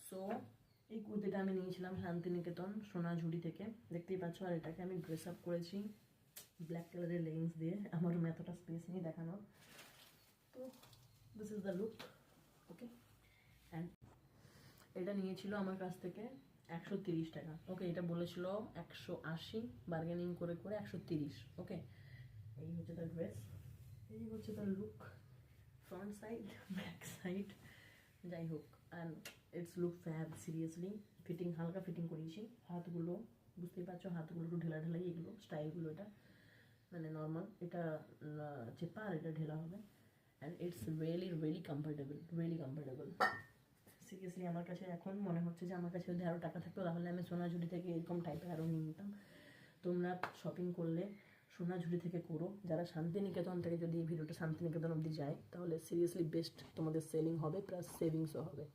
So এই কুর্তিটা আমি নিয়েছিলাম শান্তিনিকেতন সোনাঝুরি থেকে, দেখতেই পাচ্ছ। আর এটাকে আমি ড্রেস আপ করেছি ব্ল্যাক কালারের লেগিংস দিয়ে, আমার রুমে এতটা স্পেস নেই দেখানোর। তো this is the look, okay. And এটা নিয়েছিল আমার কাছ থেকে 130 টাকা, ওকে। এটা বলেছিল 180, বার্গেনিং করে করে 130, ওকে। এই হচ্ছে তার ড্রেস, এই হচ্ছে তার look, front side back side, যাই হোক। And it's look fab, seriously. Fitting হালকা ফিটিং করিয়েছি, হাতগুলো বুঝতেই পারছো, হাতগুলো একটু ঢেলা ঢেলাই, এগুলো স্টাইলগুলো, এটা মানে নর্মাল, এটা চেপা আর এটা ঢেলা হবে। And it's really really comfortable, really comfortable. Seriously আমার কাছে এখন মনে হচ্ছে যে আমার কাছে যদি আরও টাকা থাকতো তাহলে আমি সোনাঝুরি থেকে এরকম টাইপের আরও নিয়ে নিতাম। তোমরা শপিং করলে সোনাঝুরি থেকে করো। যারা শান্তিনিকেতন থেকে যদি এই ভিডিওটা শান্তিনিকেতন অবধি যায় তাহলে সিরিয়াসলি বেস্ট, তোমাদের সেলিং হবে প্লাস সেভিংসও হবে।